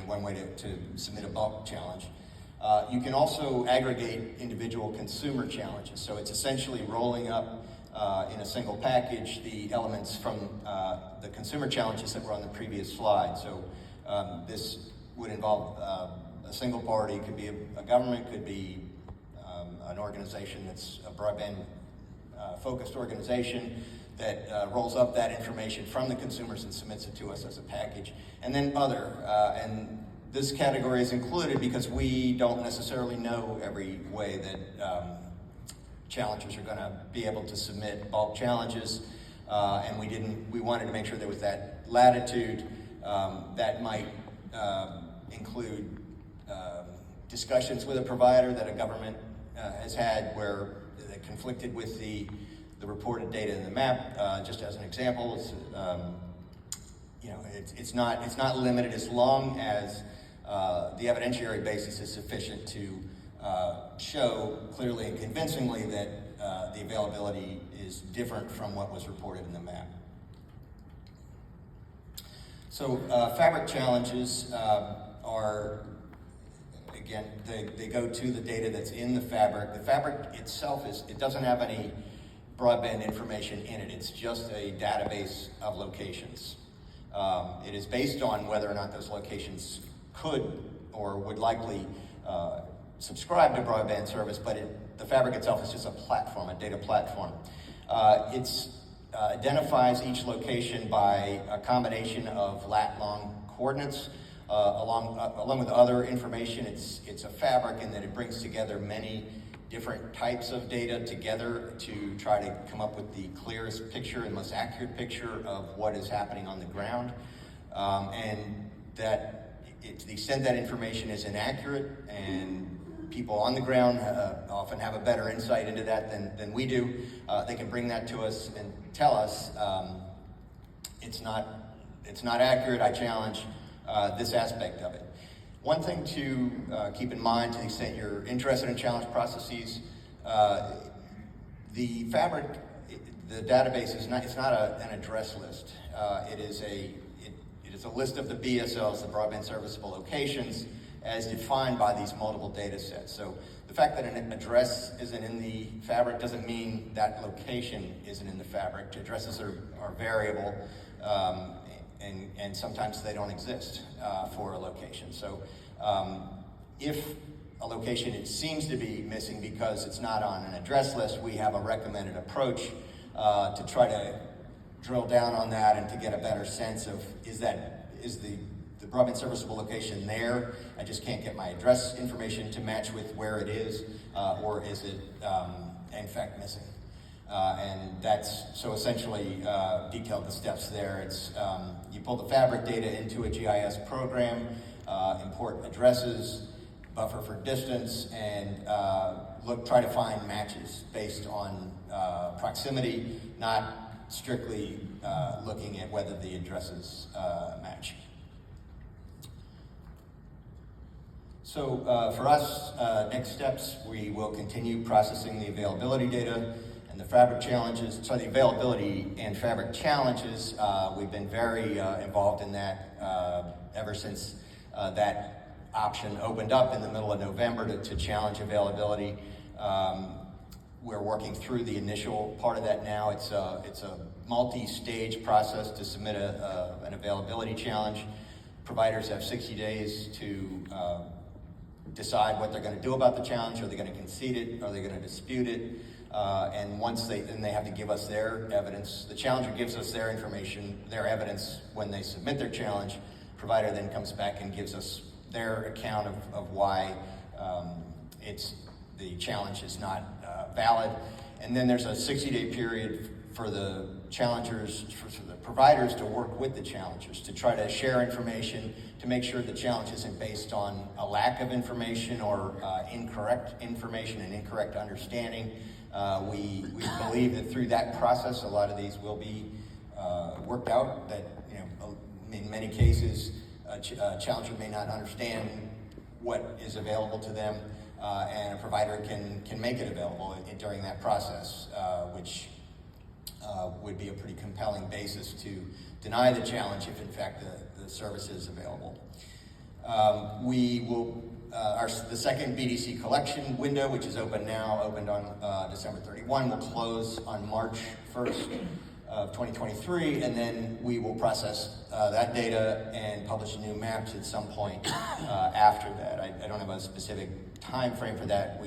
one way to submit a bulk challenge. You can also aggregate individual consumer challenges. So it's essentially rolling up in a single package the elements from the consumer challenges that were on the previous slide. So this would involve a single party, could be a government, could be an organization that's a broadband focused organization that rolls up that information from the consumers and submits it to us as a package. And then other, and this category is included because we don't necessarily know every way that challengers are going to be able to submit bulk challenges, and we wanted to make sure there was that latitude that might include discussions with a provider that a government has had where they conflicted with the reported data in the map. Just as an example, it's not limited as long as the evidentiary basis is sufficient to show clearly and convincingly that the availability is different from what was reported in the map. So fabric challenges are, again, they go to the data that's in the fabric. The fabric itself it doesn't have any broadband information in it. It's just a database of locations. It is based on whether or not those locations could or would likely subscribe to broadband service, but the fabric itself is just a platform, a data platform. It identifies each location by a combination of lat-long coordinates. Along with other information, it's a fabric in that it brings together many different types of data together to try to come up with the clearest picture and most accurate picture of what is happening on the ground. And that to the extent that information is inaccurate and people on the ground often have a better insight into that than we do, they can bring that to us and tell us it's not accurate. I challenge this aspect of it. One thing to keep in mind, to the extent you're interested in challenge processes, the fabric, the database it's not an address list. It is a list of the BSLs, the broadband serviceable locations, as defined by these multiple data sets. So the fact that an address isn't in the fabric doesn't mean that location isn't in the fabric. Addresses are variable, and sometimes they don't exist for a location. So if a location it seems to be missing because it's not on an address list, we have a recommended approach to try to drill down on that and to get a better sense of is the broadband serviceable location there? I just can't get my address information to match with where it is, or is it in fact missing? And that's so essentially detailed the steps there. It's you pull the fabric data into a GIS program, import addresses, buffer for distance, and try to find matches based on proximity, not strictly looking at whether the addresses match. So for us, next steps, we will continue processing the availability data and the fabric challenges. So the availability and fabric challenges, we've been very involved in that ever since that option opened up in the middle of November to challenge availability. We're working through the initial part of that now. It's a multi-stage process to submit an availability challenge. Providers have 60 days to decide what they're going to do about the challenge. Are they going to concede it? Are they going to dispute it? And once they have to give us their evidence. The challenger gives us their information, their evidence when they submit their challenge. Provider then comes back and gives us their account of why the challenge is not valid. And then there's a 60-day period for the challengers, for the providers to work with the challengers to try to share information to make sure the challenge isn't based on a lack of information or incorrect information and incorrect understanding. We believe that through that process, a lot of these will be worked out. That in many cases, a challenger may not understand what is available to them, and a provider can make it available during that process, which would be a pretty compelling basis to deny the challenge if in fact the service is available. We will, the second BDC collection window, which is open now, opened on December 31, will close on March 1st of 2023, and then we will process that data and publish new maps at some point after that. I don't have a specific time frame for that.